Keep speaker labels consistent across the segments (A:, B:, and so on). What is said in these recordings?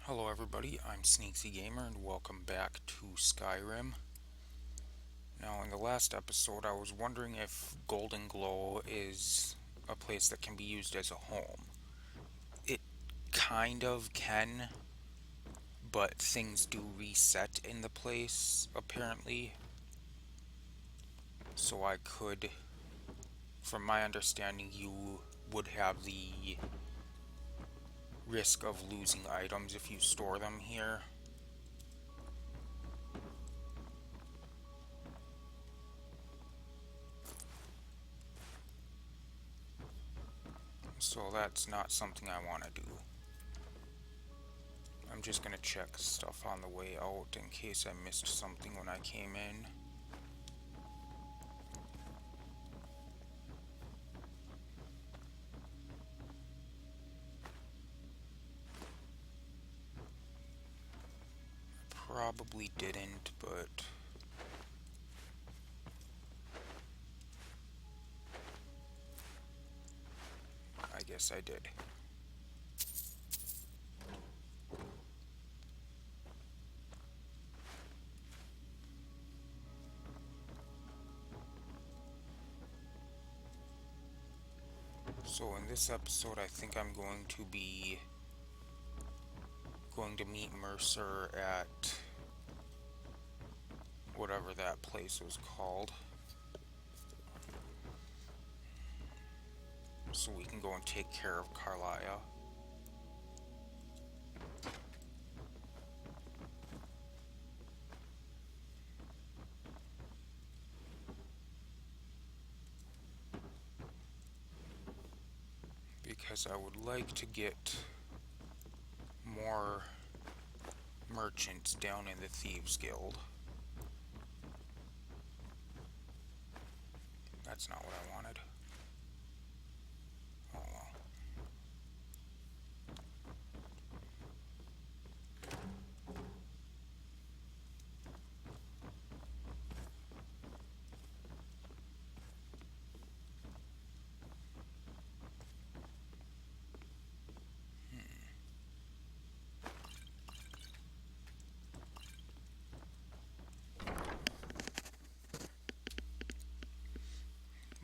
A: Hello everybody, I'm Sneaksy Gamer and welcome back to Skyrim. Now in the last episode I was wondering if Golden Glow is a place that can be used as a home. It kind of can, but things do reset in the place apparently. So from my understanding, you would have the risk of losing items if you store them here. So that's not something I want to do. I'm just gonna check stuff on the way out in case I missed something when I came in. Probably didn't, but I guess I did. So in this episode, I think I'm going to be going to meet Mercer at whatever that place was called. So we can go and take care of Carlia. Because I would like to get more merchants down in the Thieves Guild. That's not what I wanted. Oh well.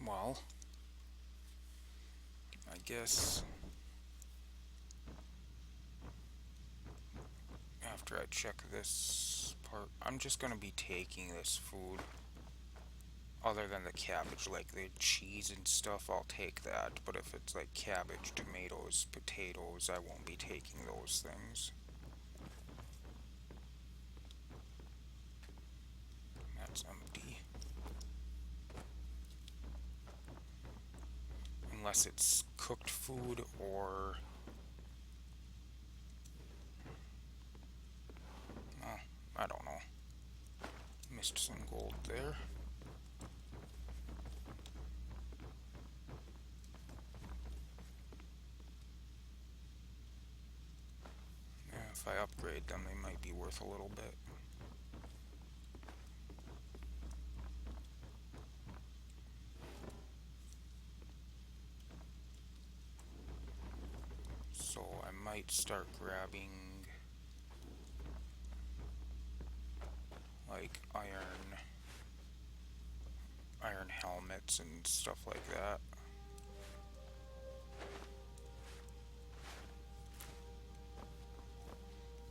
A: Well, I guess after I check this part, I'm just gonna be taking this food. Other than the cabbage, like the cheese and stuff, I'll take that. But if it's like cabbage, tomatoes, potatoes, I won't be taking those things. That's empty. Unless it's cooked food or... Oh, I don't know. Missed some gold there. Yeah, if I upgrade them, they might be worth a little bit. So I might start grabbing like iron helmets and stuff like that.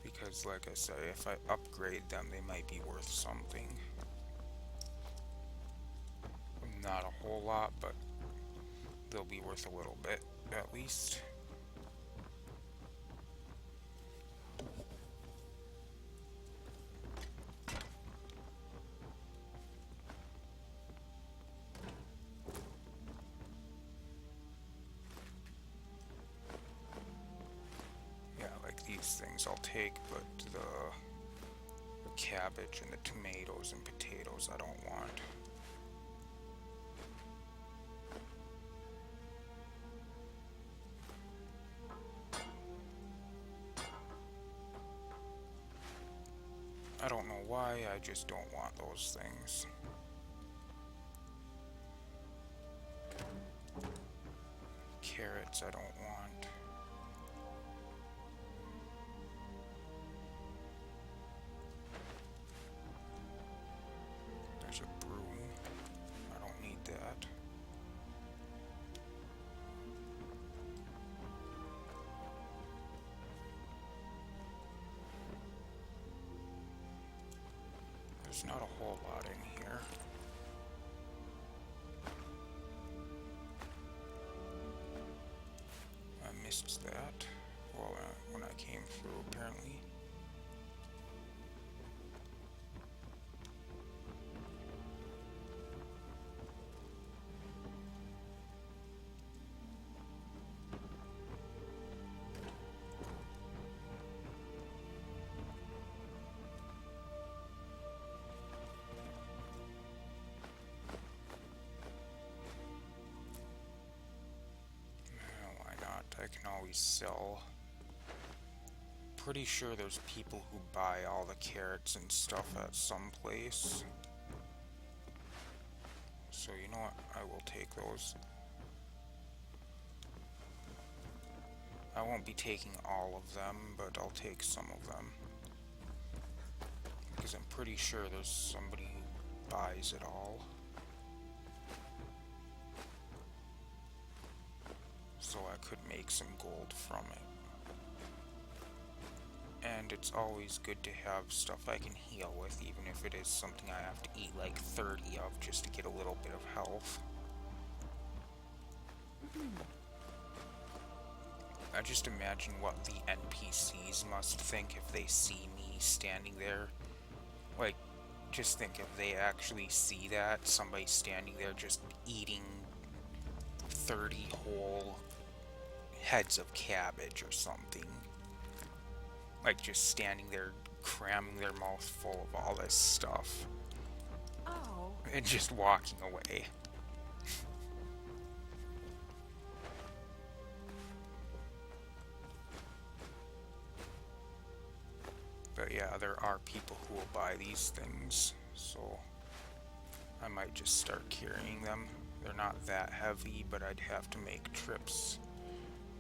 A: Because like I say, if I upgrade them, they might be worth something. Not a whole lot, but they'll be worth a little bit, at least. Yeah, like these things I'll take, but the cabbage and the tomatoes and potatoes I don't want. I don't know why, I just don't want those things. Carrots I don't want. There's a broom. I don't need that. There's not a whole lot in here. I missed that. Well, when I came through, apparently. Why not? I can always sell. Pretty sure there's people who buy all the carrots and stuff at some place. So you know what? I will take those. I won't be taking all of them, but I'll take some of them. Because I'm pretty sure there's somebody who buys it all. So I could make some gold from it. And it's always good to have stuff I can heal with, even if it is something I have to eat like 30 of just to get a little bit of health. I just imagine what the NPCs must think if they see me standing there. Like, just think if they actually see that, somebody standing there just eating 30 whole heads of cabbage or something. Like, just standing there cramming their mouth full of all this stuff. Oh. And just walking away. But yeah, there are people who will buy these things, so I might just start carrying them. They're not that heavy, but I'd have to make trips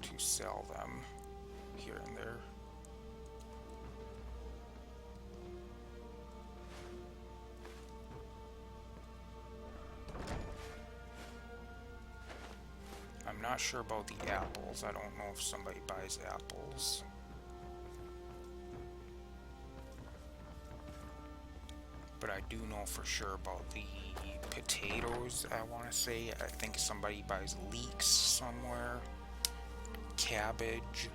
A: to sell them here and there. I'm not sure about the apples. I don't know if somebody buys apples. But I do know for sure about the potatoes, I want to say. I think somebody buys leeks somewhere. Cabbage.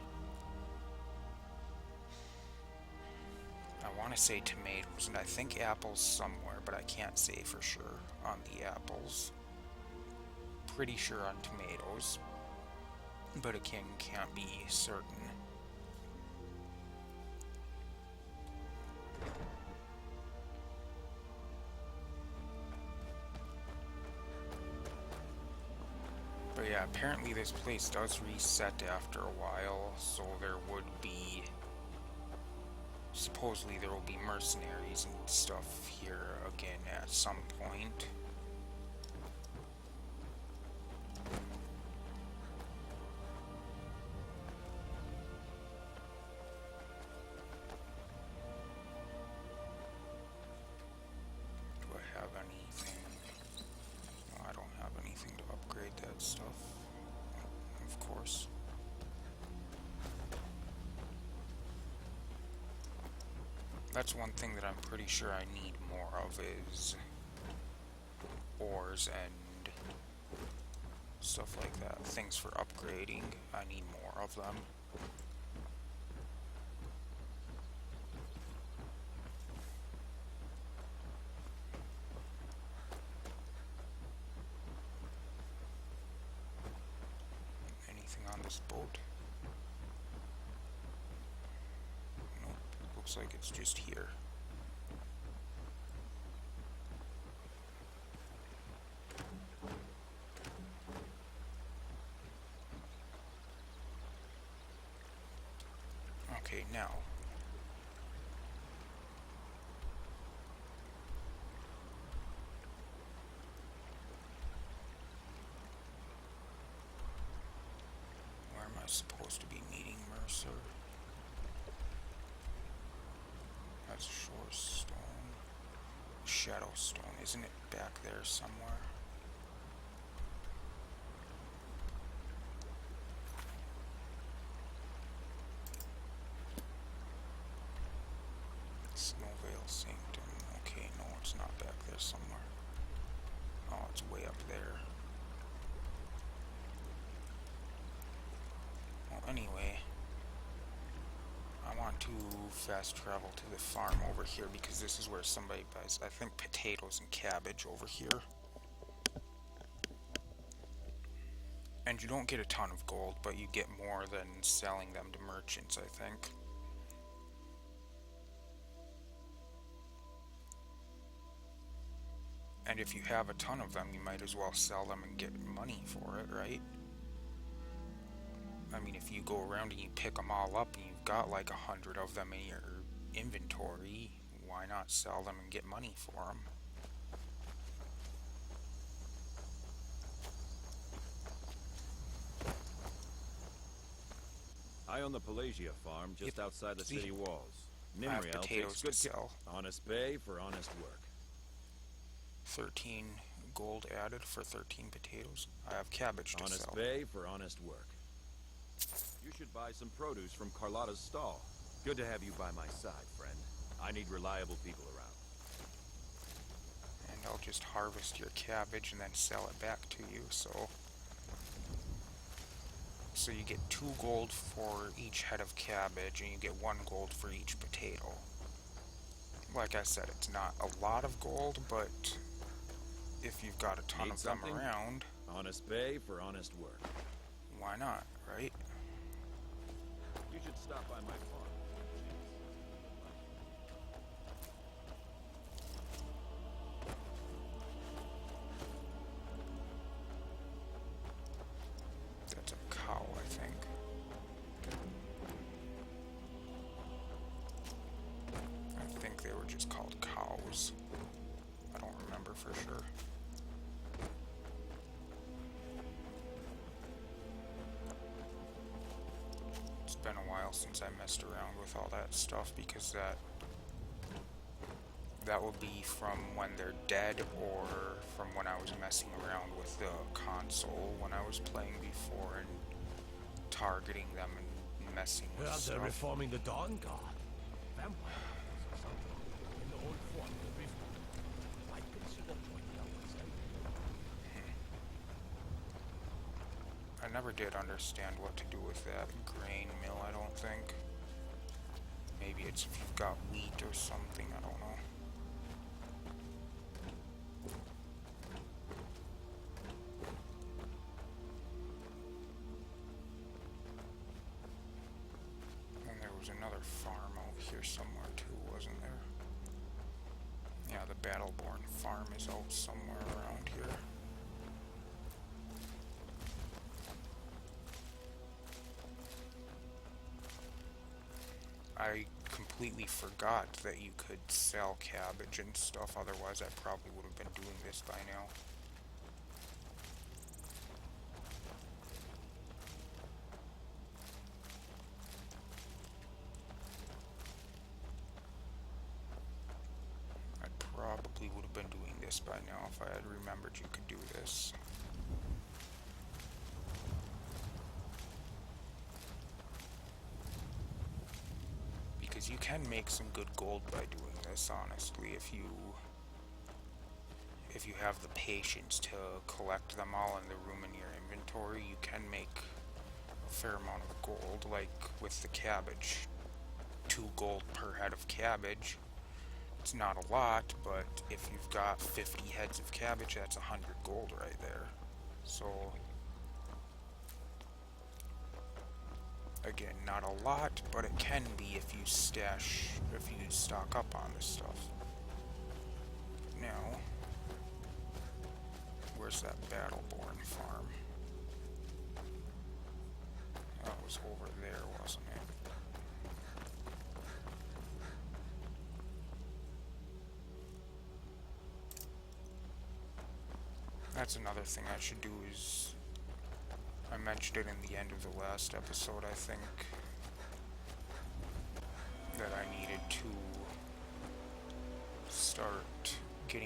A: I want to say tomatoes, and I think apples somewhere, but I can't say for sure on the apples. Pretty sure on tomatoes, but again, can't be certain. But yeah, apparently this place does reset after a while, so there would be... Supposedly there will be mercenaries and stuff here again at some point. That's one thing that I'm pretty sure I need more of is ores and stuff like that. Things for upgrading, I need more of them. Anything on this boat? Looks like it's just here. Okay, now. Where am I supposed to be meeting Mercer? That's shore stone. Shadowstone? Isn't it back there somewhere? Snowvale Sanctum. Okay, no, it's not back there somewhere. Oh, it's way up there. Well, anyway, I want to fast travel to the farm over here because this is where somebody buys, I think, potatoes and cabbage over here. And you don't get a ton of gold, but you get more than selling them to merchants, I think. And if you have a ton of them, you might as well sell them and get money for it, right? I mean, if you go around and you pick them all up and you've got like 100 of them in your inventory, why not sell them and get money for them?
B: I own the Pelagia farm just outside the city walls.
A: I have
B: Nimriel
A: potatoes to sell.
B: Honest pay for honest work.
A: 13 gold added for 13 potatoes. I have cabbage to
B: Honest
A: sell.
B: pay for honest work. You should buy some produce from Carlotta's stall. Good to have you by my side, friend. I need reliable people around.
A: And I'll just harvest your cabbage and then sell it back to you, so you get 2 gold for each head of cabbage, and you get 1 gold for each potato. Like I said, it's not a lot of gold, but if you've got a ton of them around...
B: Honest pay for honest work.
A: Why not, right?
B: You should stop by my farm.
A: That's a cow, I think. I think they were just called cows. I don't remember for sure. It's been a while since I messed around with all that stuff because that will be from when they're dead or from when I was messing around with the console when I was playing before and targeting them and messing with stuff.
C: They're reforming the Dawn Guard. Vampires or something in the old form of before. I consider joining up with them.
A: I never did understand what to do with that grain mill, I don't think. Maybe it's if you've got wheat or something, I don't know. And there was another farm out here somewhere too, wasn't there? Yeah, the Battleborn farm is out somewhere around here. I completely forgot that you could sell cabbage and stuff, otherwise I probably would have been doing this by now. I probably would have been doing this by now if I had remembered you could do this. Because you can make some good gold by doing this, honestly, if you have the patience to collect them all in the room in your inventory, you can make a fair amount of gold, like with the cabbage. 2 gold per head of cabbage. It's not a lot, but if you've got 50 heads of cabbage, that's 100 gold right there. So, again, not a lot, but it can be if you stock up on this stuff. Now, where's that Battleborn farm? That was over there, wasn't it? That's another thing I should do is... I mentioned it in the end of the last episode, I think, that I needed to start getting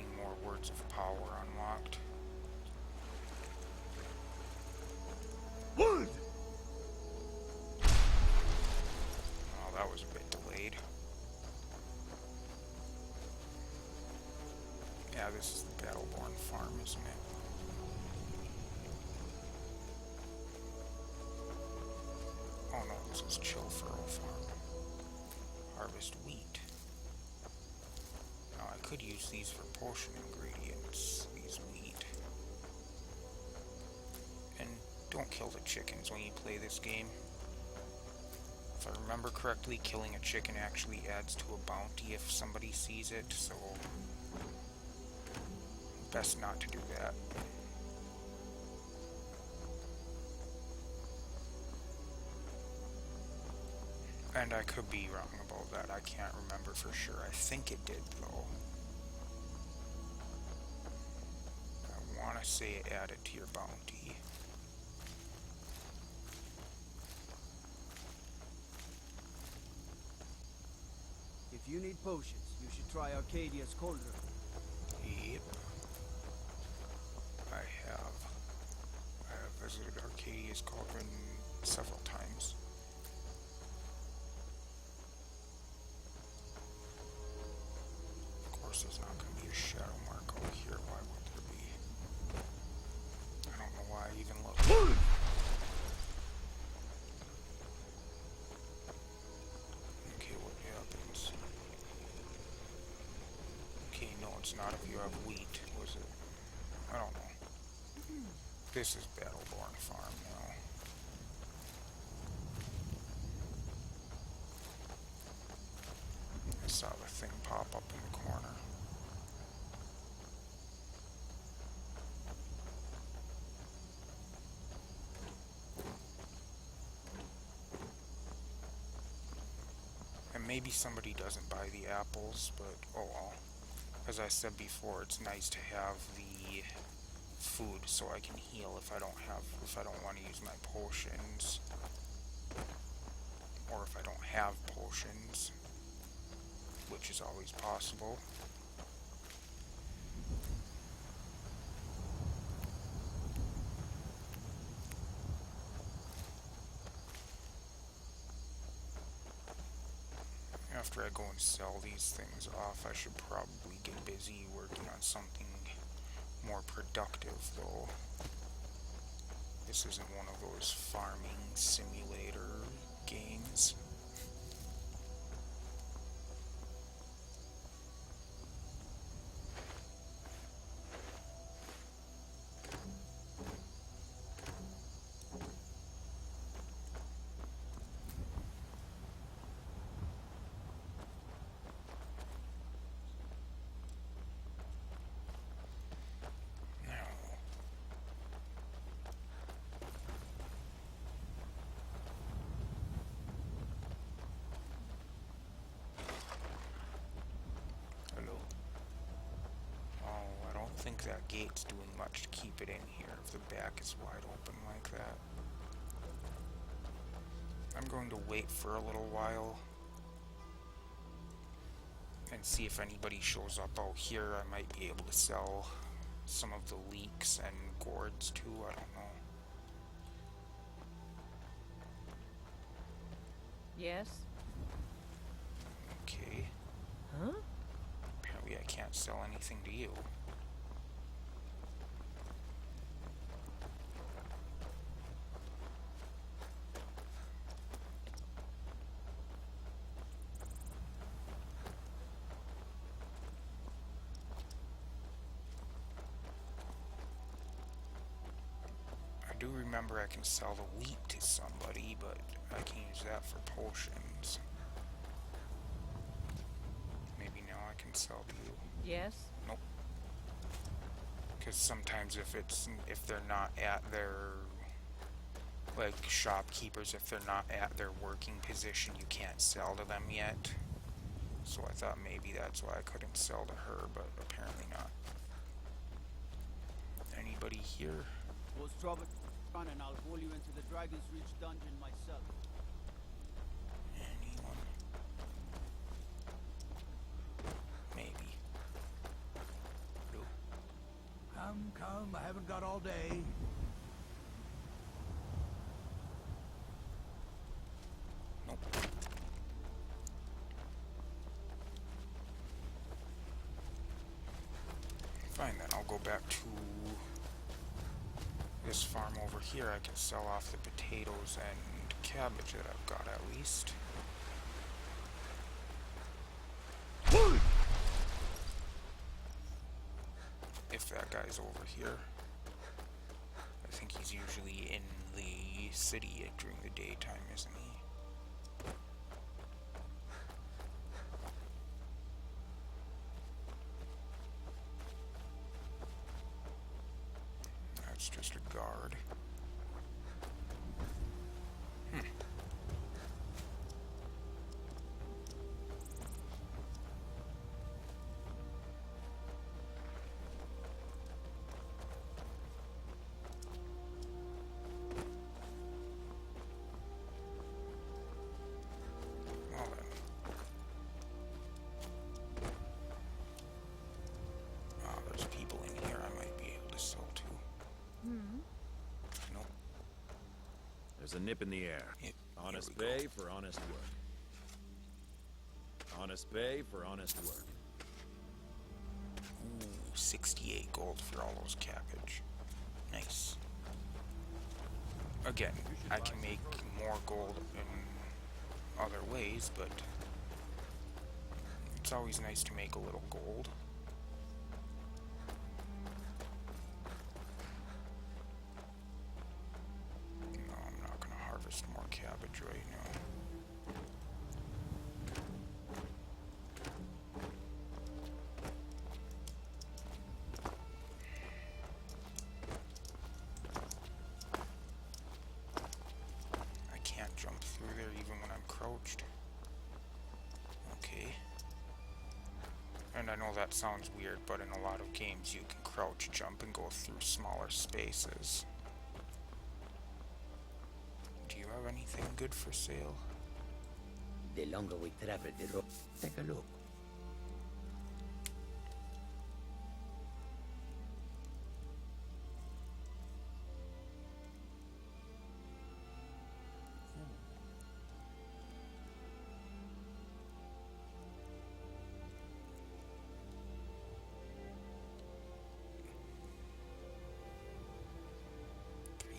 A: that was a bit delayed. Yeah, this is the Battleborn farm, isn't it? Oh no, this is Chill Furrow Farm. Harvest wheat. Now I could use these for potion ingredients, these wheat. And don't kill the chickens when you play this game. If I remember correctly, killing a chicken actually adds to a bounty if somebody sees it, so best not to do that. And I could be wrong about that. I can't remember for sure. I think it did, though. I want to say it added to your bounty.
D: If you need potions, you should try Arcadia's cauldron.
A: Yep. I have visited Arcadia's cauldron several times. Of course, there's not going to be a shadow mark over here. Why would there be? I don't know why I even looked. Okay, what happens? Okay, no, it's not if you have wheat, was it? I don't know. This is Battleborn Farm now. I saw the thing pop up in the corner. And maybe somebody doesn't buy the apples, but oh well. As I said before, it's nice to have the food so I can heal if I don't want to use my potions, or if I don't have potions, which is always possible. After I go and sell these things off, I should probably get busy working on something more productive, though. This isn't one of those farming simulator games. I think that gate's doing much to keep it in here if the back is wide open like that. I'm going to wait for a little while and see if anybody shows up out here. I might be able to sell some of the leeks and gourds too, I don't know.
E: Yes?
A: Okay.
E: Huh?
A: Apparently I can't sell anything to you. I do remember I can sell the wheat to somebody, but I can use that for potions. Maybe now I can sell to you.
E: Yes?
A: Nope. Because sometimes if they're not at their, like, shopkeepers, if they're not at their working position, you can't sell to them yet. So I thought maybe that's why I couldn't sell to her, but apparently not. Anybody here?
D: Was trouble, and I'll pull you into the Dragon's Reach dungeon myself.
A: Anyone? Maybe. Hello?
C: Come, I haven't got all day.
A: Nope. go back to this farm over here. I can sell off the potatoes and cabbage that I've got at least. If that guy's over here. I think he's usually in the city during the daytime, isn't he? That's just a guard. Well then. There's people in here I might be able to sell to. Nope.
B: There's a nip in the air.
A: Here
B: Honest
A: we go.
B: pay for honest work. Honest pay for honest work.
A: Ooh, 68 gold for all those cabbage. Nice. Again, I can make more gold in other ways, but it's always nice to make a little gold. No, I'm not going to harvest more cabbage right now. I can't jump through there even when I'm crouched. Okay. And I know that sounds weird, but in a lot of games you can crouch jump and go through smaller spaces. Do you have anything good for sale?
E: The longer we travel, the road. Take a look.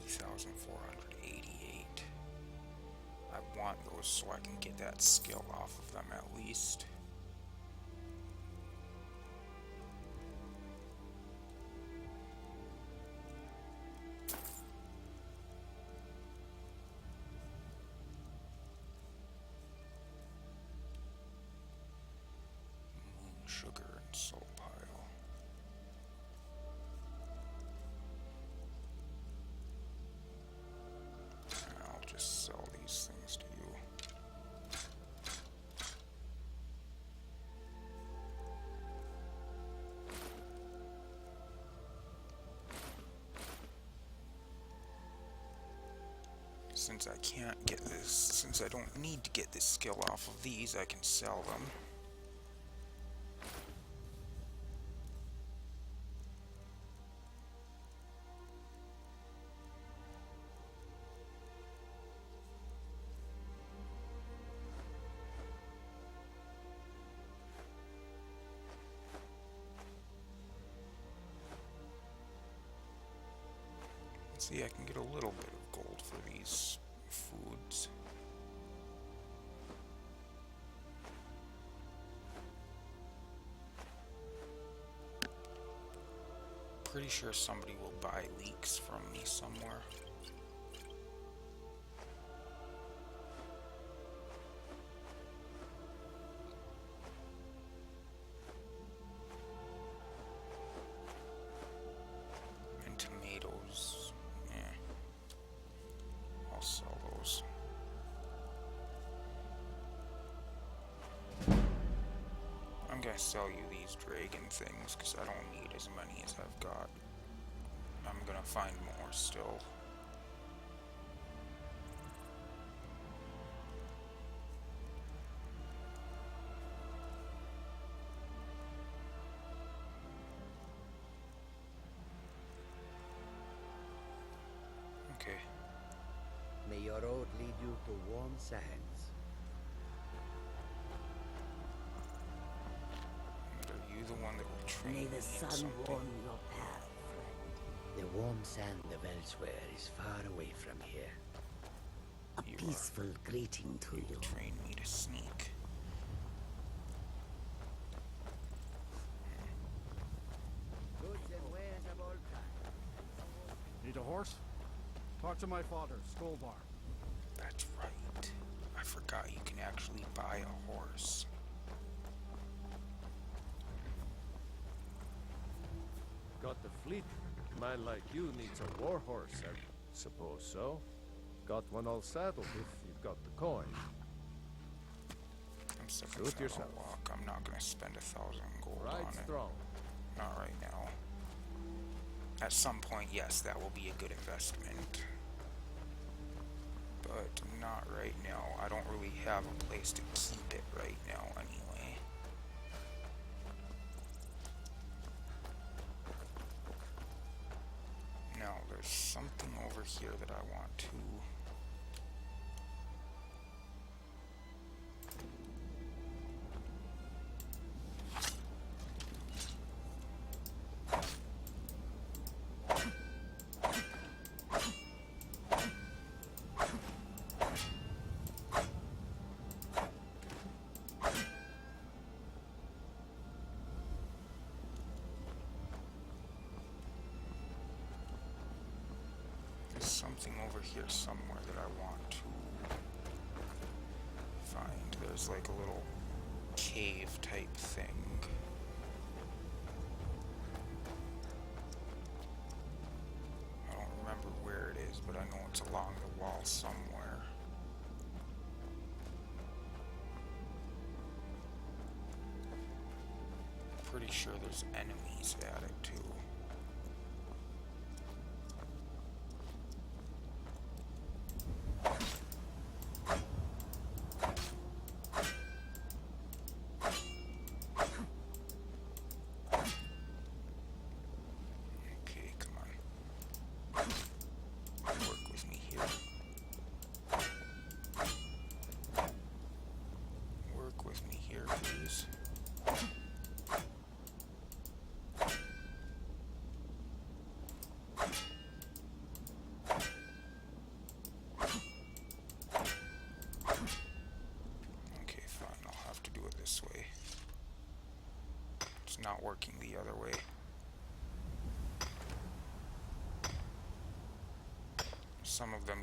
E: $3,488. I want those so I can get that skill off of them at least. Moon sugar and salt pile. I'll just sell these things to you. Since I can't get this, since I don't need to get this skill off of these, I can sell them. See, I can get a little bit of gold for these foods. Pretty sure somebody will buy leeks from me somewhere. And tomatoes. I'll sell those. I'm gonna sell you these dragon things because I don't need as many as I've got. I'm gonna find more still. Okay. May your road lead you to warm sands.
A: And are you the one that will train
E: May
A: me
E: the
A: in
E: sun
A: something?
E: warm your path.
F: warm sand of elsewhere is far away from here. A
A: You
F: peaceful greeting to
A: You
F: you.
A: train me to sneak.
D: Goods and wares of all kinds.
C: Need a horse? Talk to my father, Skullbar.
A: That's right. I forgot you can actually buy a horse.
G: Got the fleet. Man like you needs a war horse, I suppose so. Got one all saddled if you've got the coin.
A: I'm stuck
G: Suit
A: in Saddle
G: yourself.
A: Walk. I'm not gonna spend 1,000 gold
G: Ride
A: on it.
G: strong.
A: Not right now. At some point, yes, that will be a good investment. But not right now. I don't really have a place to keep it right now anyway. Now, there's something over here that I want to... There's something over here somewhere that I want to find. There's like a little cave type thing. I don't remember where it is, but I know it's along the wall somewhere. Pretty sure there's enemies at it too. Okay, come on. Work with me here. Work with me here, please. Okay, fine. I'll have to do it this way. It's not working the other way. Some of them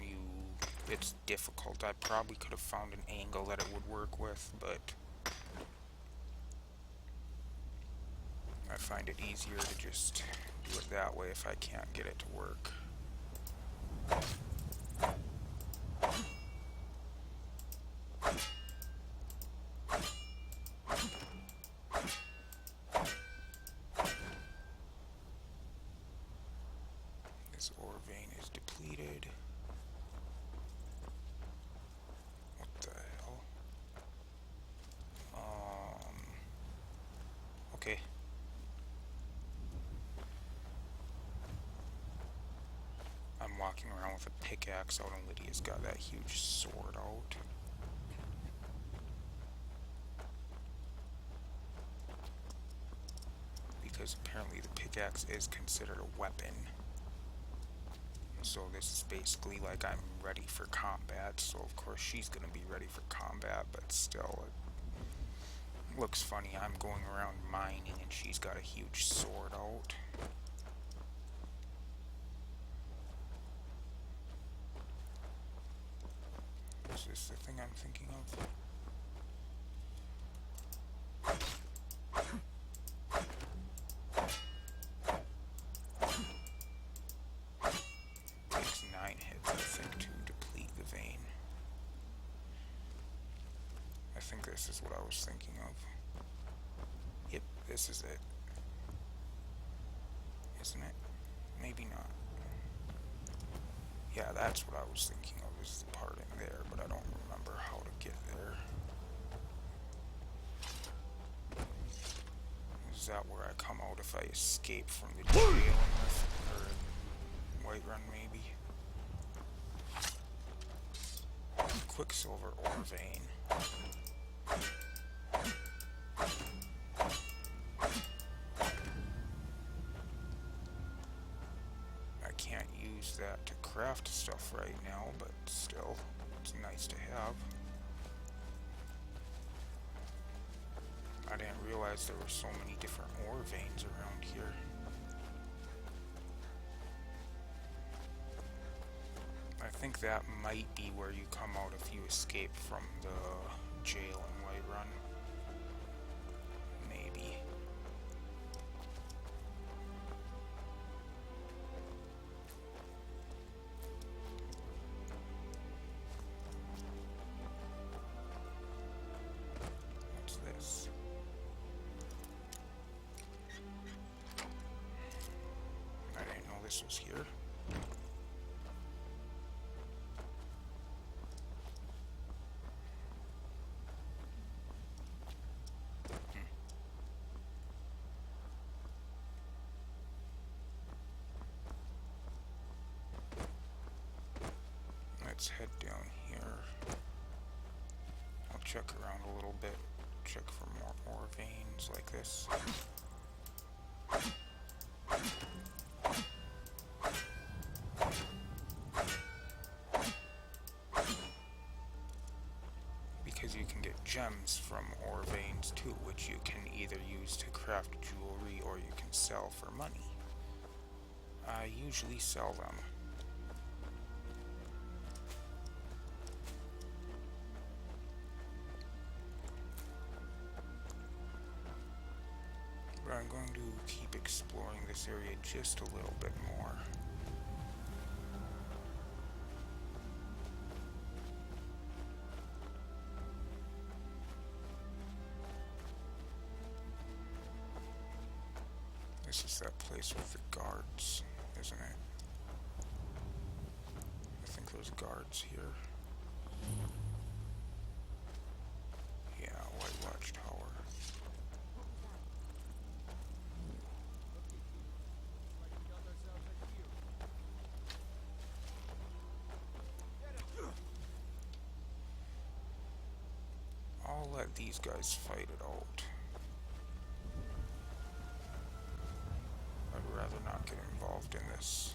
A: it's difficult. I probably could have found an angle that it would work with, but I find it easier to just do it that way if I can't get it to work. This ore vein is depleted. What the hell? Okay. I'm walking around with a pickaxe out and Lydia's got that huge sword out. Because apparently the pickaxe is considered a weapon. So this is basically like I'm ready for combat, so of course she's gonna be ready for combat, but still it looks funny. I'm going around mining and she's got a huge sword out. Is this the thing I'm thinking of? Takes 9 hits, I think, to deplete the vein. I think this is what I was thinking of. Yep, this is it. Isn't it? Maybe not. Yeah, that's what I was thinking of, is the part in there, but I don't remember how to get there. Is that where I come out if I escape from the jail or in Whiterun, maybe? Quicksilver ore vein. craft stuff right now, but still, it's nice to have. I didn't realize there were so many different ore veins around here. I think that might be where you come out if you escape from the jail in Whiterun. Maybe. What's this? I didn't know this was here. Let's head down here. I'll check around a little bit. Check for more ore veins like this. Because you can get gems from ore veins too, which you can either use to craft jewelry or you can sell for money. I usually sell them. But I'm going to keep exploring this area just a little bit more. This is that place with the guards, isn't it? I think there's guards here. Yeah, White Watchtower. I'll let these guys fight it out. I'd rather not get involved in this.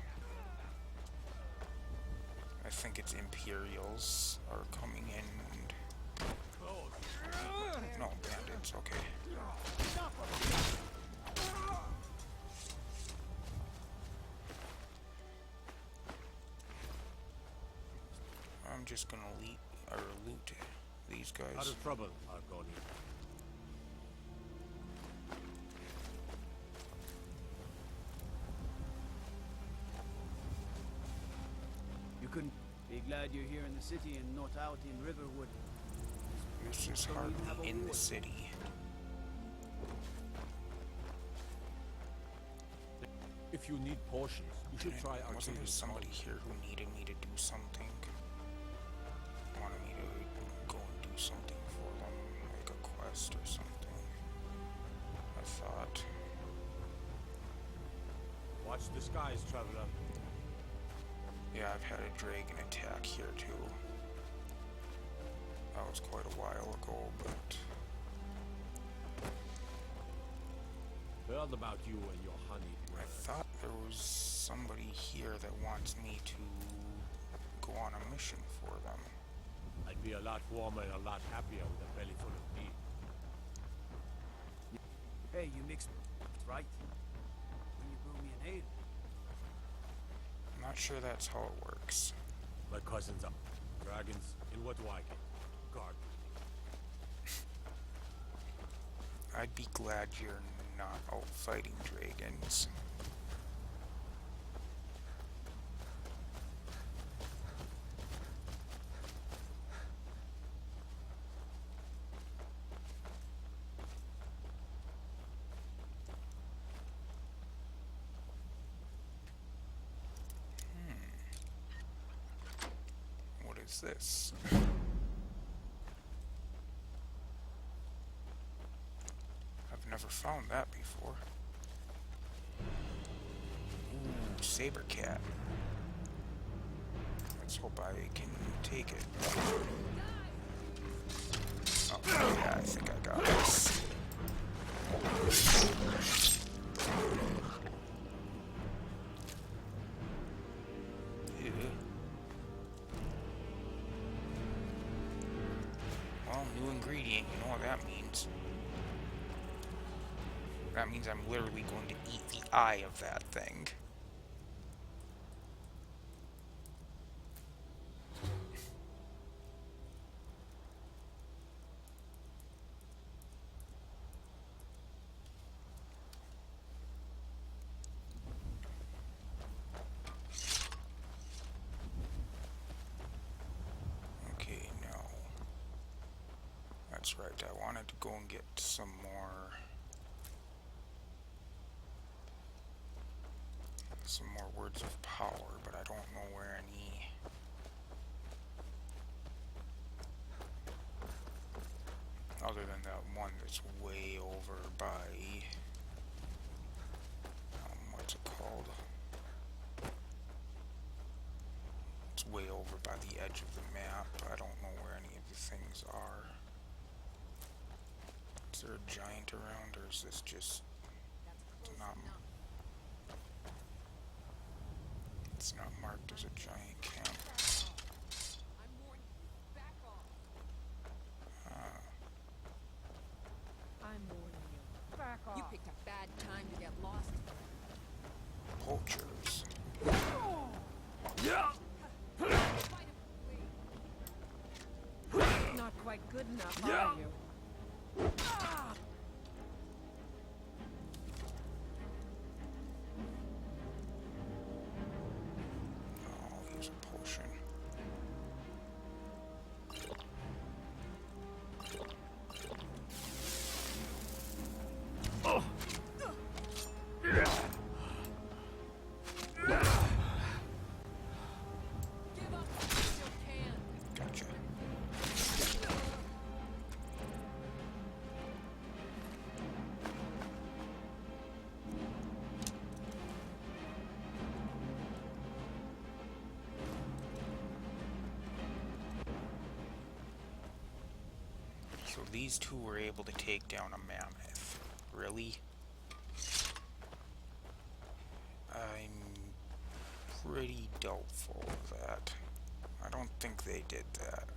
A: I think it's Imperials are coming in and... No, bandits, okay. I'm just gonna loot these guys.
C: Out of trouble, Argonian.
D: You couldn't be glad you're here in the city and not out in Riverwood.
A: This is hardly in the city.
C: If you need potions, you should try our
A: Wasn't there somebody here who needed me to do something? Wanted me to go and do something for them, like a quest or something. I thought.
C: Watch the skies, traveler.
A: Yeah, I've had a dragon attack here too. That was quite a while ago, but
C: Heard about you and your honeyed
A: I
C: words.
A: thought there was somebody here that wants me to go on a mission for them.
C: I'd be a lot warmer and a lot happier with a belly full of meat.
D: Hey, you mixed right? When you brew me an ale.
A: I'm not sure that's how it works.
C: My cousins are dragons in what wagon? Guard.
A: I'd be glad you're not out fighting dragons. What is this? I've never found that before. Ooh, saber cat. Let's hope I can take it. Oh, yeah, I think I got this. Ew. what that means. That means I'm literally going to eat the eye of that thing. Okay, no. That's right, I wanted to go and get some more words of power, but I don't know where any. Other than that one that's way over by, what's it called? It's way over by the edge of the map. I don't know where any of the things are. Is there a giant around, or is this just not? It's not marked as a giant camp.
H: I'm warning you. Back off.
I: You picked a bad time to get lost.
A: Poachers.
H: Not quite good enough, are you?
A: I'll use a potion.
I: Give up if you still can.
A: Gotcha. So these two were able to take down a mammoth. Really? I'm pretty doubtful of that. I don't think they did that.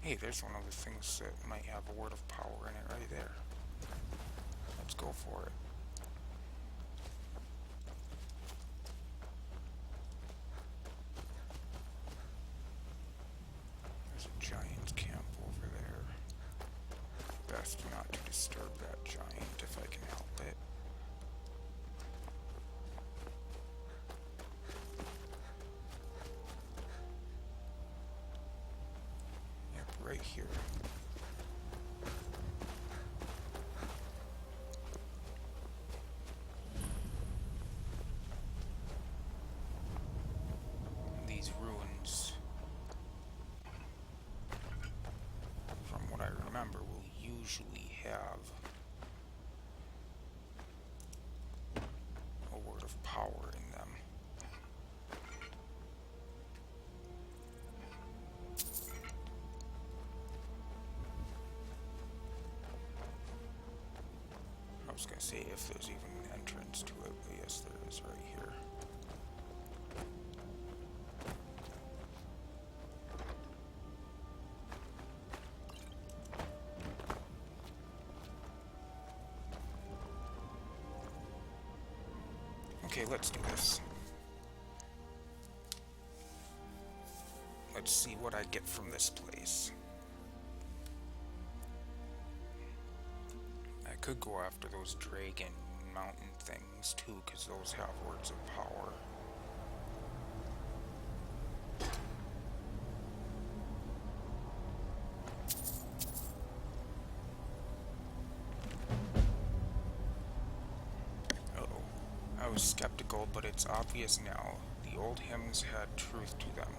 A: Hey, there's one of the things that might have a word of power in it right there. Let's go for it. There's a giant camp over there. Best not to disturb that giant if I can help it. Yep, right here. These ruins, from what I remember, will usually have a word of power in them. I was gonna say if there's even an entrance to it, but yes, there is right here. Okay, let's do this. Let's see what I get from this place. I could go after those dragon mountain things too, because those have words of power. Uh-oh. I was skeptical, but it's obvious now. The old hymns had truth to them.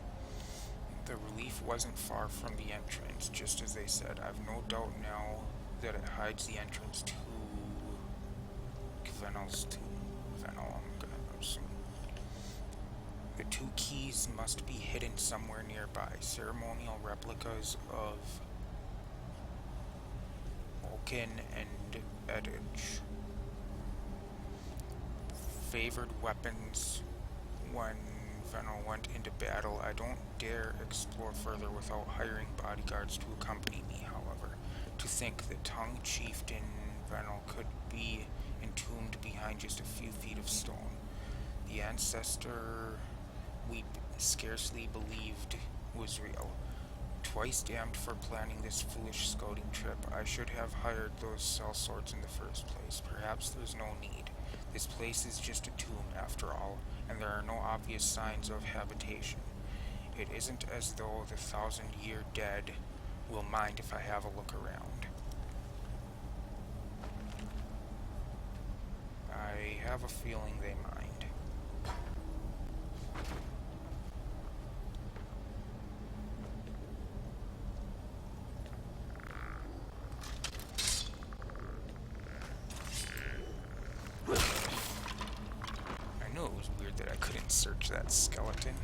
A: The relief wasn't far from the entrance, just as they said. I've no doubt now that it hides the entrance to Venel's tomb. Venel, I'm gonna assume. The two keys must be hidden somewhere nearby. Ceremonial replicas of Vulcan and Edge. favored weapons when Venel went into battle. I don't dare explore further without hiring bodyguards to accompany me, however. To think the tongue chieftain Venel could be entombed behind just a few feet of stone. The ancestor we scarcely believed was real. Twice damned for planning this foolish scouting trip. I should have hired those sellswords in the first place. Perhaps there's no need. This place is just a tomb, after all, and there are no obvious signs of habitation. It isn't as though the 1,000-year dead will mind if I have a look around. I have a feeling they mind. I knew it was weird that I couldn't search that skeleton.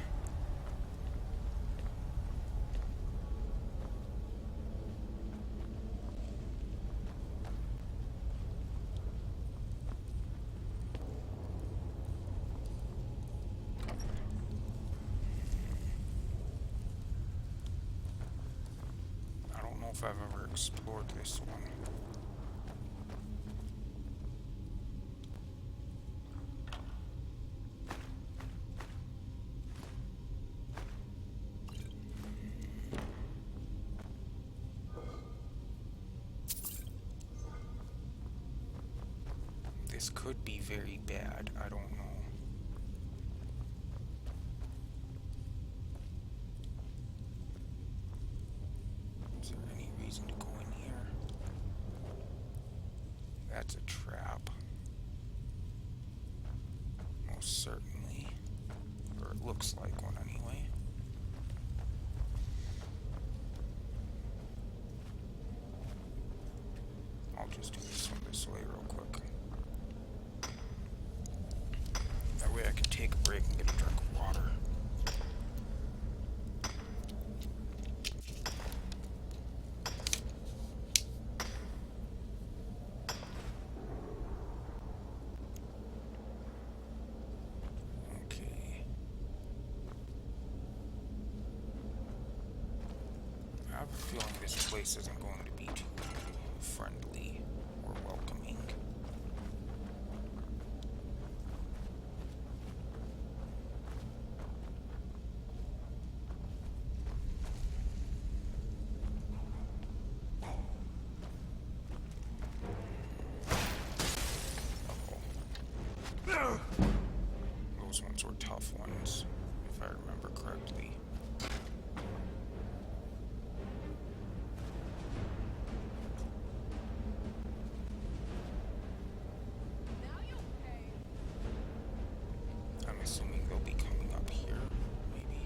A: I don't know if I've ever explored this one. This could be very bad, I don't know. Is there any reason to go in here? That's a trap. Most certainly. Or it looks like one anyway. I'll just do this one this way real quick. That way I can take a break and get a drink of water. Okay. I have a feeling this place isn't going to be too friendly or welcoming. Those ones were tough ones, if I remember correctly.
I: Now you pay.
A: I'm assuming they'll be coming up here, maybe.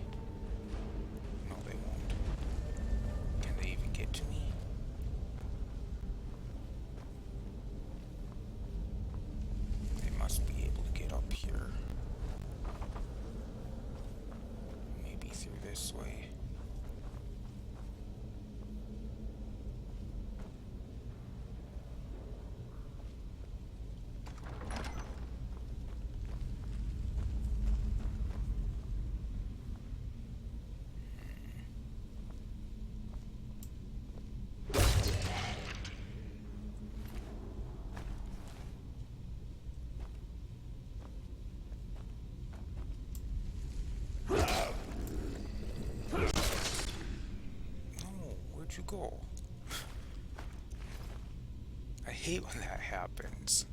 A: No, they won't. Can they even get to me? They must be able to get up here. Maybe through this way. No, where'd you go? I hate when that happens.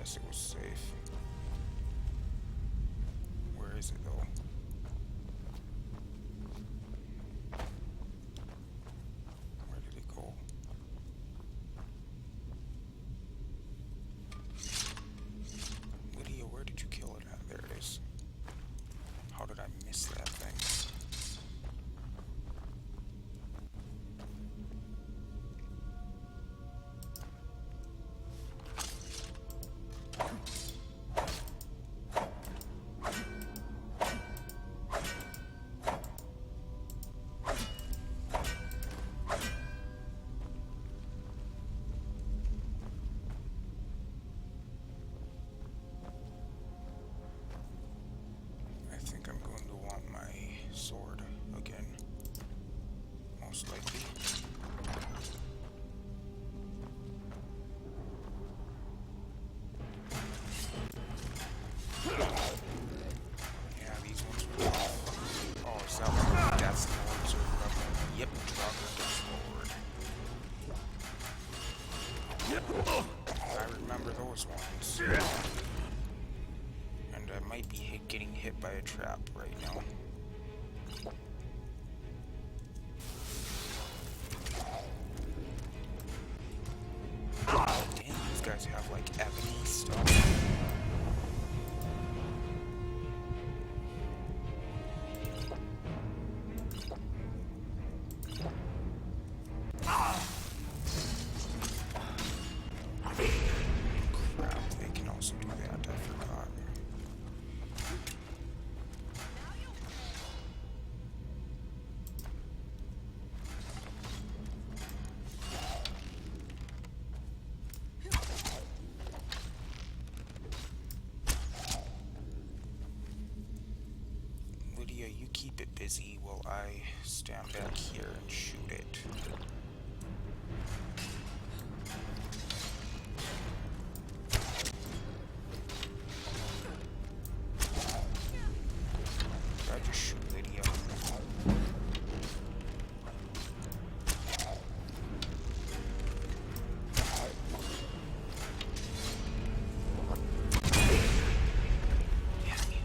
A: guess it was safe. Where is it though? Where did it go? Lydia, where did you kill it at? There it is. How did I miss that thing? I think I'm going to want my sword again. Most likely. Yeah, these ones were tough. Oh, is that what Death Lords or whatever? Yep, Draugr Death Lord. I remember those ones. And I might be getting hit by a trap right now. Dang, these guys have like ebony stuff. Crap, they can also do that, I forgot. Lydia, you keep it busy while I stand back here and shoot it. Did I just shoot Lydia? Damn you.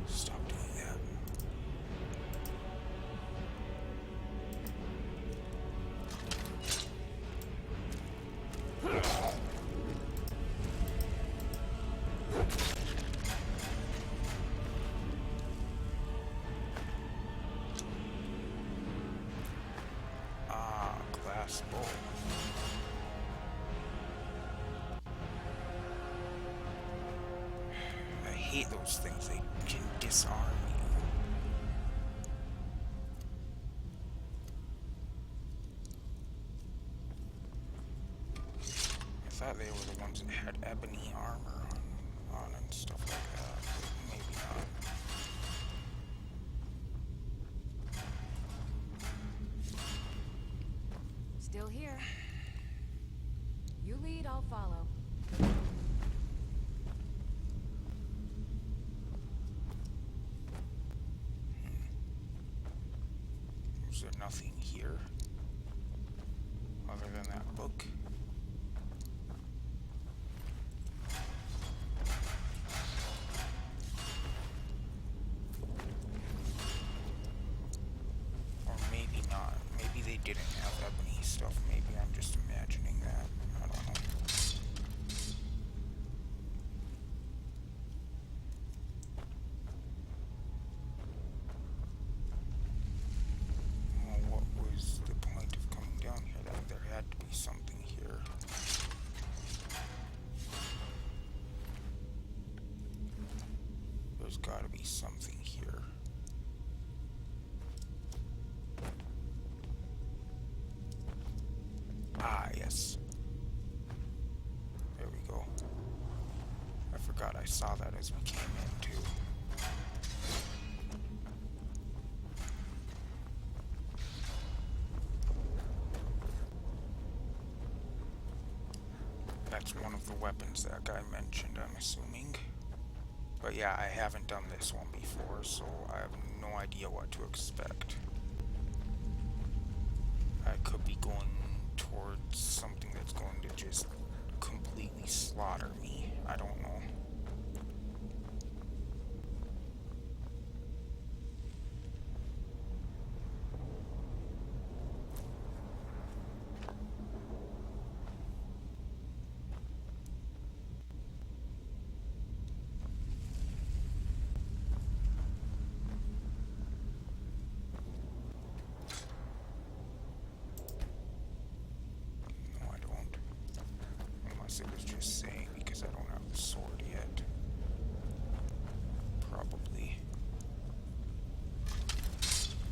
A: Stop doing that. Ah, glass bowl. I hate those things. They can disarm you. I thought they were the ones that had ebony armor on and stuff like that. But maybe not.
I: Still here. You lead, I'll follow.
A: Is there nothing here other than that book? Or maybe not. Maybe they didn't have ebony stuff. Maybe I'm just imagining that. I don't know. Well, what was the point of coming down here? That there had to be something here. There's gotta be something here. Ah, yes. There we go. I forgot I saw that as we came in, too. That's one of the weapons that guy mentioned, I'm assuming. But yeah, I haven't done this one before, so I have no idea what to expect. I could be going towards something that's going to just completely slaughter me. I don't know. No, I don't. Unless it was just saying because I don't have the sword yet. Probably.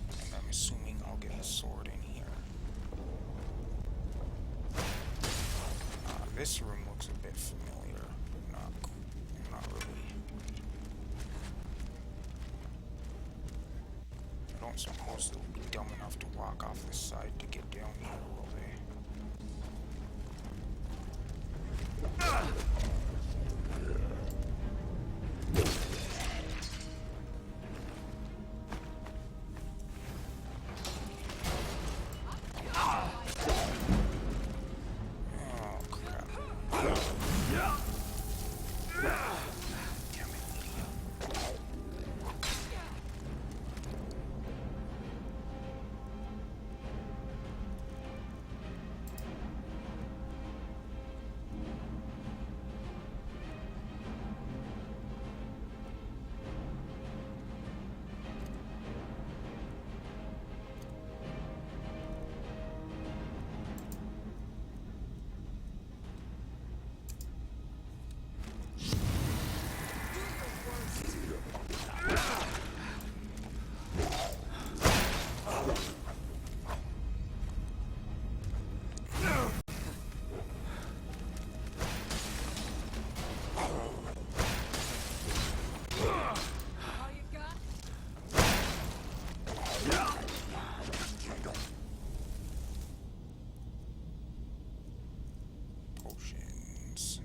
A: And I'm assuming I'll get a sword in here. This room looks a bit familiar. Not really. I don't suppose they'll be dumb enough to walk off the side to get down here, will they? Oh, crap. Damn it, idiot.
H: All you got?
A: Potions.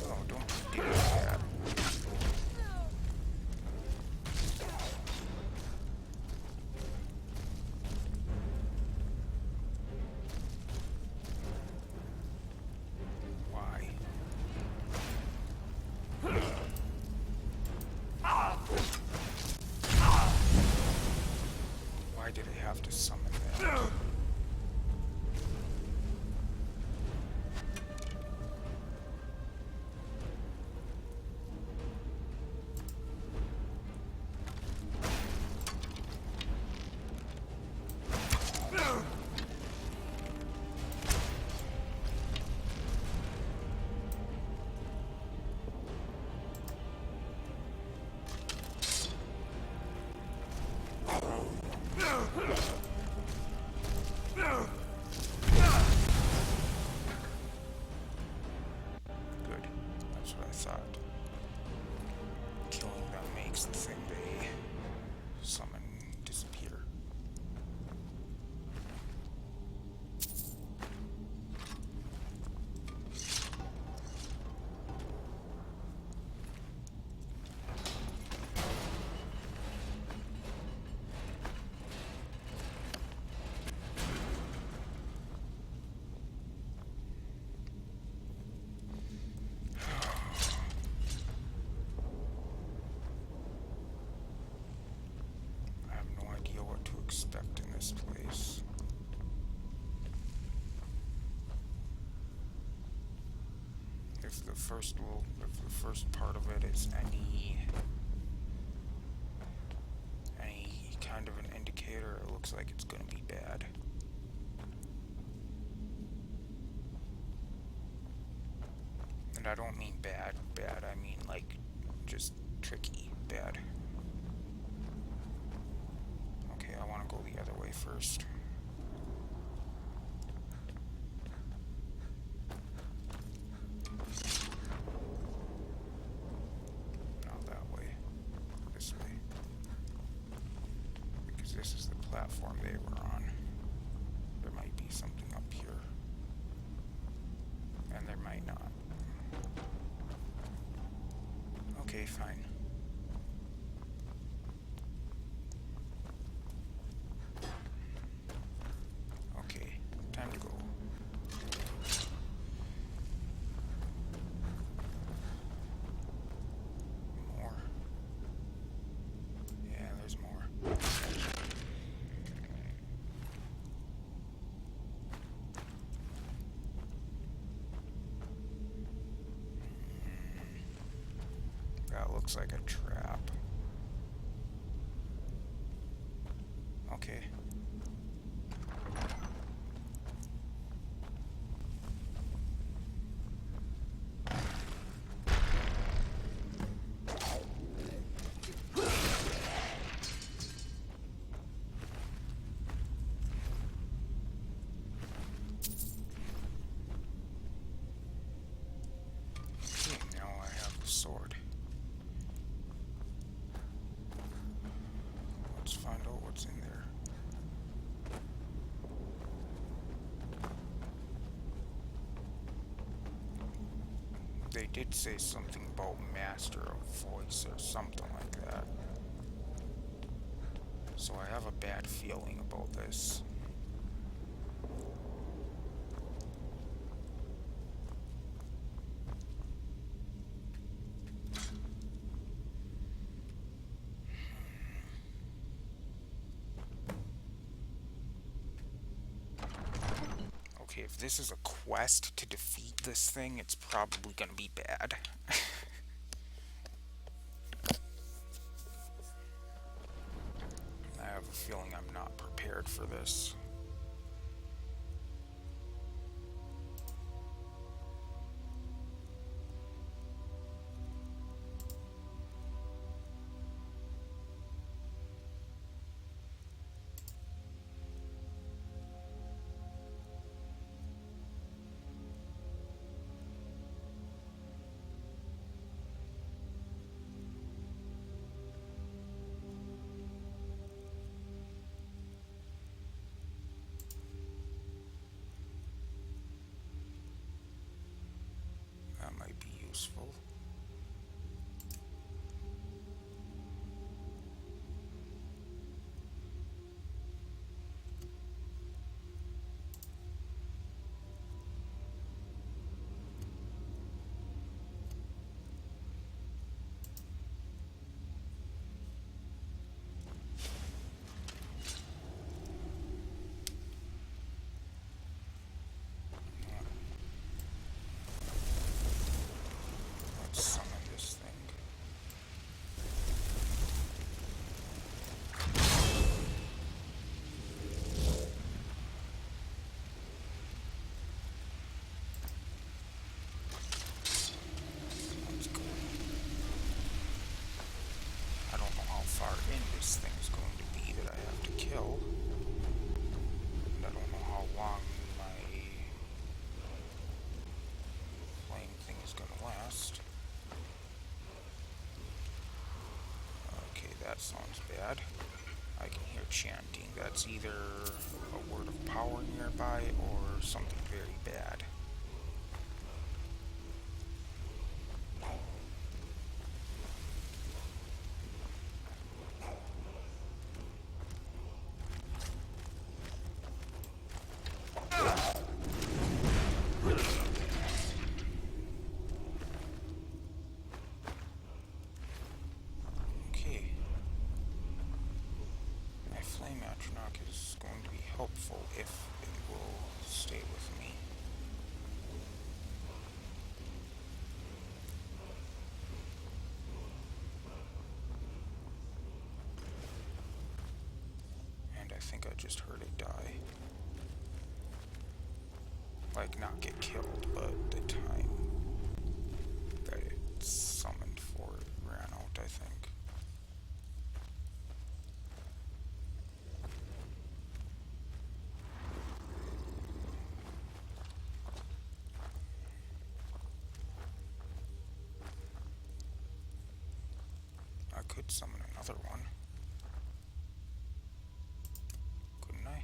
A: Oh, don't you dare that. Why? Why did I have to summon that? Good. That's what I thought. Killing them makes the thing they summon disappear. I have no idea what to expect in this place. If the first part of it is any kind of an indicator, it looks like it's gonna be bad. And I don't mean bad, I mean like just tricky bad. Okay, I want to go the other way first. Not that way. This way. Because this is the platform they were on. There might be something up here. And there might not. Okay, fine. looks like a trap. Okay. Now I have the sword. Let's find out what's in there. They did say something about Master of Voice or something like that. So I have a bad feeling about this. Okay, if this is a quest to defeat this thing, it's probably gonna be bad. I have a feeling I'm not prepared for this. That might be useful. Let's summon this thing. Let's go. I don't know how far in this thing's going to be that I have to kill. And I don't know how long my flame thing is going to last. Okay, that sounds bad. I can hear chanting. That's either a word of power nearby or something very bad. Okay. My flame atronach is going to be helpful if it will stay with me. And I think I just heard it die. Like, not get killed, but the time that it's summoned for ran out, I think. I could summon another one. Couldn't I?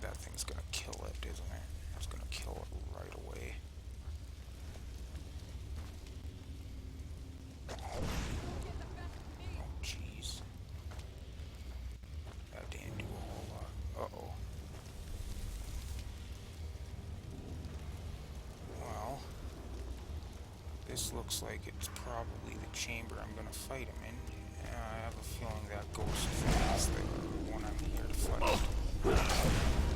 A: That thing's gonna kill it, isn't it? It's gonna kill it right away. Oh, jeez. That didn't do a whole lot. Uh-oh. Well, this looks like it's probably the chamber I'm gonna fight him in. I have a feeling that ghost thing is the one I'm here to fight.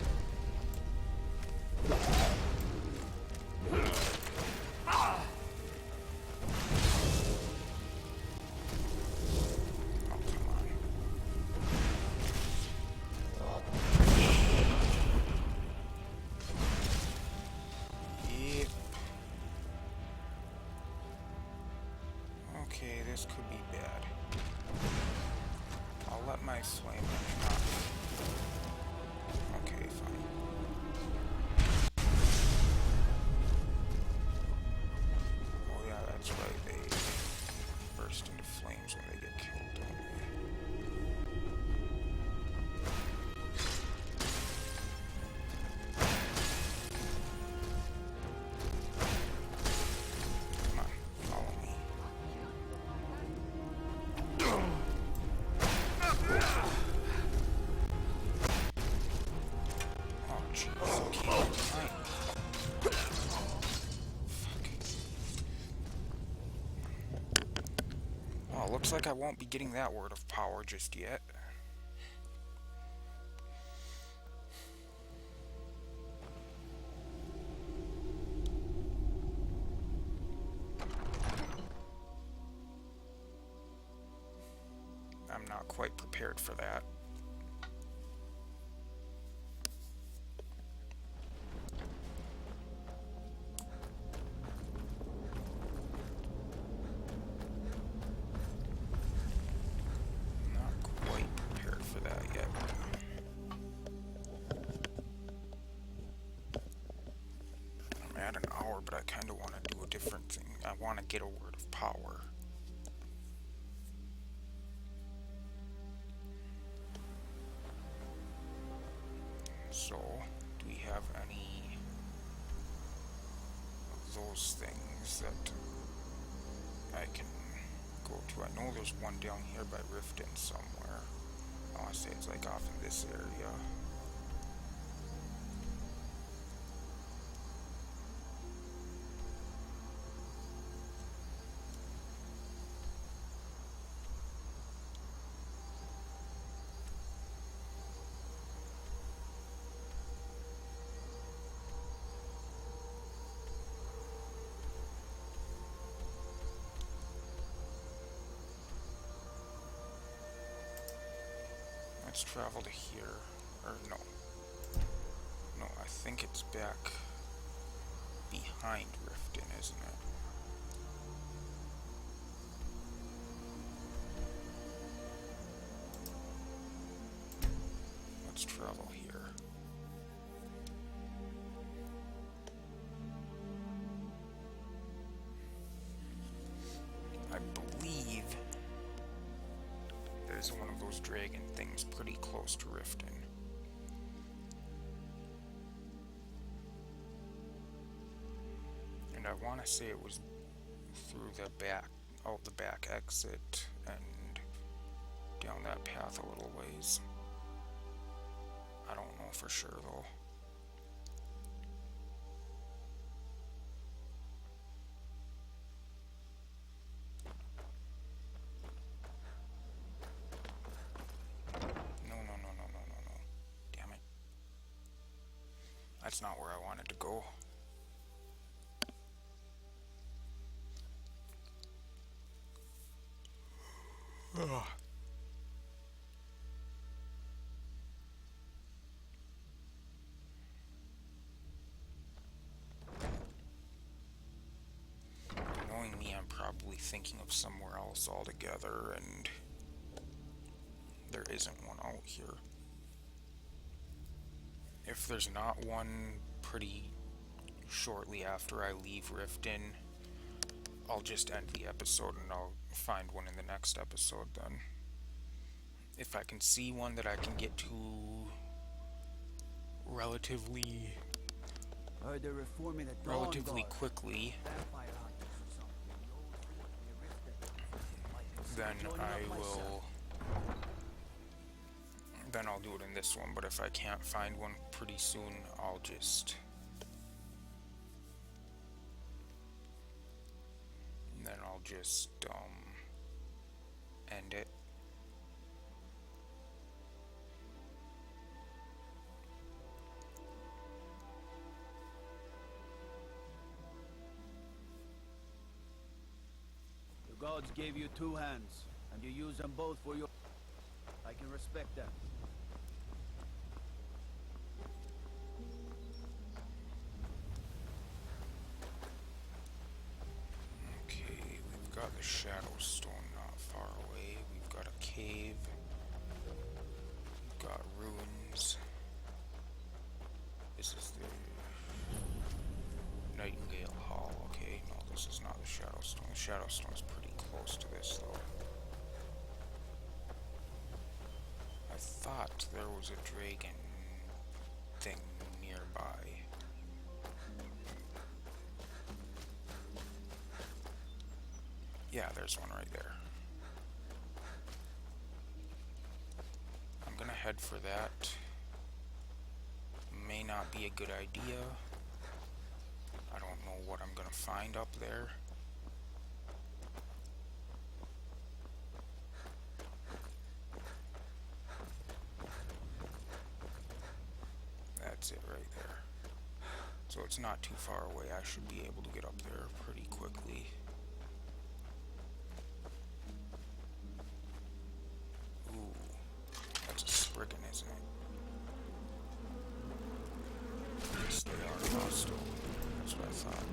A: This could be bad. I'll let my flame not. Okay, fine. Oh yeah, that's right. They burst into flames when they get killed, don't they? Come on, follow me. Oh, jeez, keep behind me. Well, looks like I won't be getting that word of power just yet. I'm not quite prepared for that. Not quite prepared for that yet. I'm at an hour, but I kind of want to do a different thing. I want to get a word of power. So, do we have any of those things that I can go to? I know there's one down here by Riften somewhere. I want to say it's like off in this area. Let's travel to here. Or no. No, I think it's back behind Riften, isn't it? Let's travel here. I believe there's one of those dragon things pretty close to Riften. And I want to say it was through the back exit and down that path a little ways. I don't know for sure though. No. Damn it. That's not where I wanted to go. Ugh. Knowing me, I'm probably thinking of somewhere else altogether, and there isn't one out here. If there's not one pretty shortly after I leave Riften, I'll just end the episode and I'll find one in the next episode then. If I can see one that I can get to relatively
D: Heard they're reforming the Dawn
A: relatively
D: Guard.
A: quickly,
D: Vampire hunters or something.
A: then
D: Joining
A: I
D: up myself.
A: will then I'll do it in this one, but if I can't find one pretty soon, I'll just end it.
D: The gods gave you two hands, and you use them both for your... I can respect that.
A: Okay, we've got the Shadow Stone now. cave. Got ruins. This is the Nightingale Hall. Okay, no, this is not the Shadowstone. The Shadowstone's pretty close to this, though. I thought there was a dragon thing nearby. Yeah, there's one right there. I'm gonna head for that. May not be a good idea. I don't know what I'm gonna find up there. That's it right there. So it's not too far away. I should be able to get up there pretty quickly. Ooh, that's a Spriggan, isn't it? Yes, they are hostile. That's what I thought.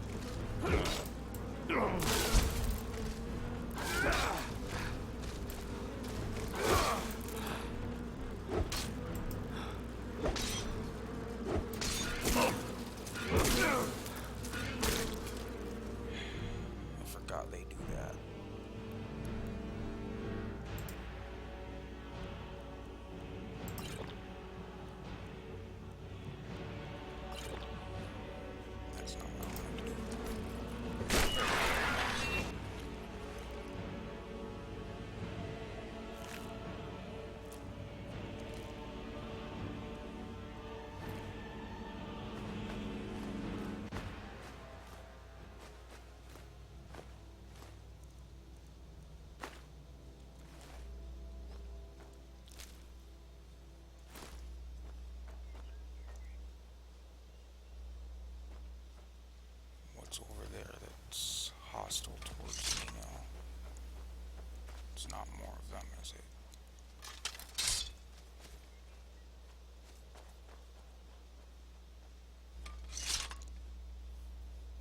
A: I forgot they do that. That's not what I wanted to do. What's over there that's hostile towards me now? It's not more of them, is it?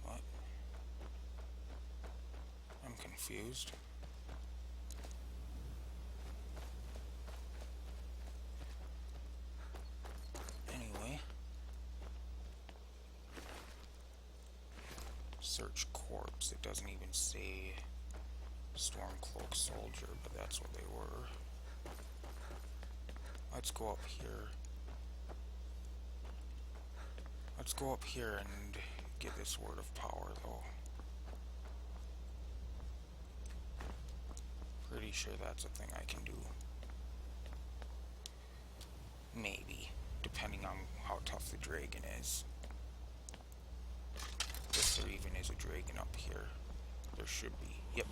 A: What? I'm confused. Anyway. Search corpse. It doesn't even say Stormcloak soldier, but that's what they were. Let's go up here. Let's go up here and get this word of power, though. Pretty sure that's a thing I can do. Maybe, depending on how tough the dragon is. If there even is a dragon up here. There should be. Yep.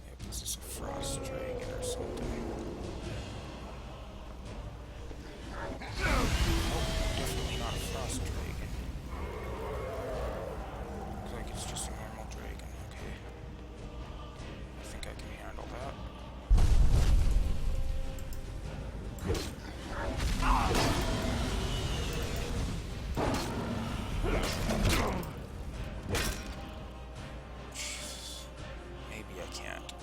A: Yep, this is a frost dragon or something. Oh, definitely not a frost dragon. Looks like it's just a normal dragon. Okay. I think I can handle that. Maybe I can't.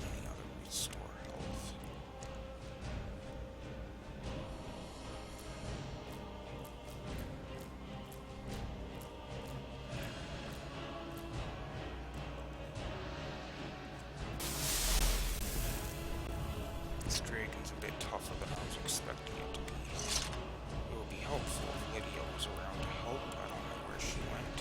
A: Any other restore health? This dragon's a bit tougher than I was expecting it to be. It would be helpful if Lydia was around to help. I don't know where she went.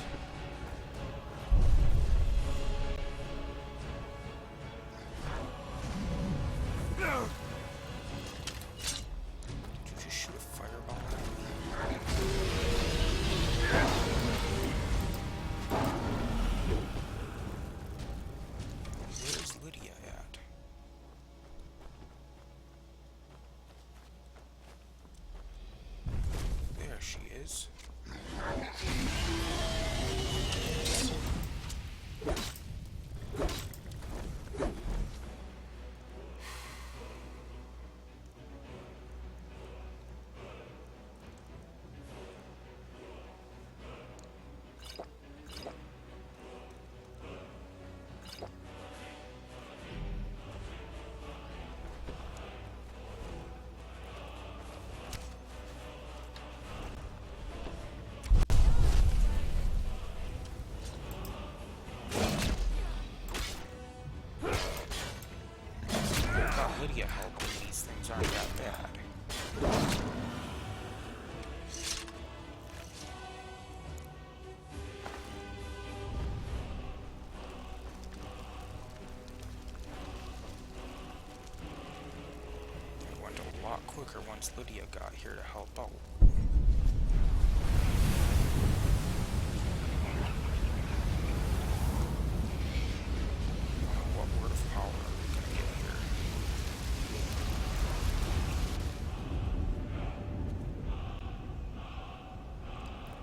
A: is. Lydia helping, these things aren't that bad. It went a lot quicker once Lydia got here to help out. What word of power are we gonna get here?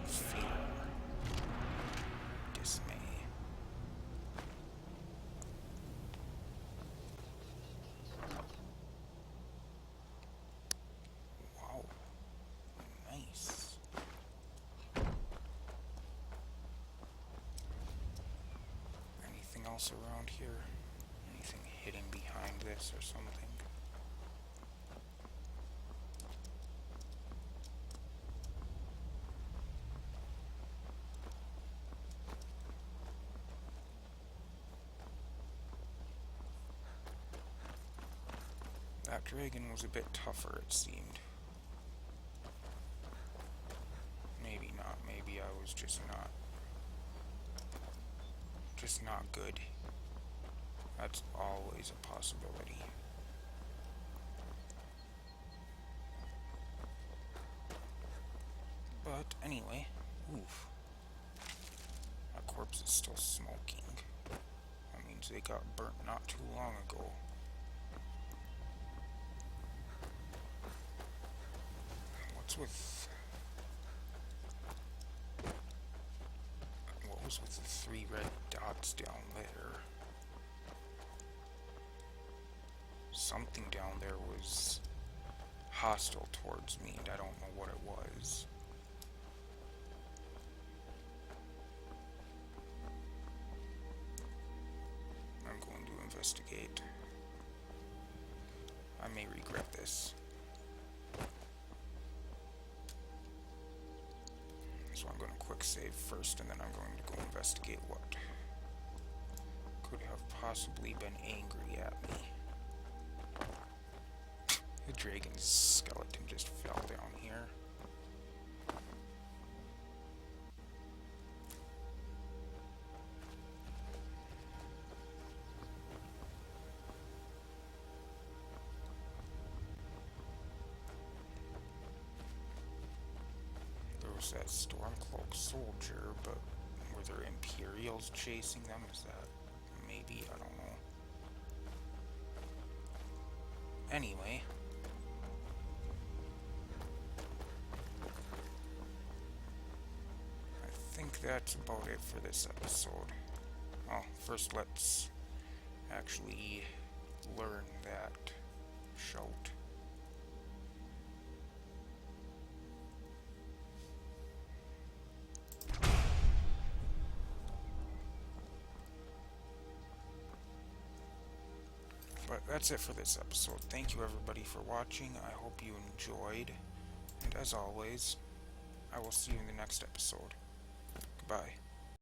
A: Fear. Dismay. Wow. Nice. Anything else around here? Anything hidden behind this or something? That dragon was a bit tougher, it seemed. Maybe not. Maybe I was just not good. That's always a possibility. But anyway, oof. That corpse is still smoking. That means they got burnt not too long ago. What's with... What was with the 3 red dots down there? Something down there was hostile towards me, and I don't know what it was. I'm going to investigate. I may regret this. So I'm going to quick save first, and then I'm going to go investigate what could have possibly been angry at me. The dragon's skeleton just fell down here. There was that Stormcloak soldier, but were there Imperials chasing them? Is that maybe? I don't know. Anyway. I think that's about it for this episode. Well, first let's actually learn that shout. But that's it for this episode. Thank you everybody for watching. I hope you enjoyed. And as always, I will see you in the next episode. Goodbye.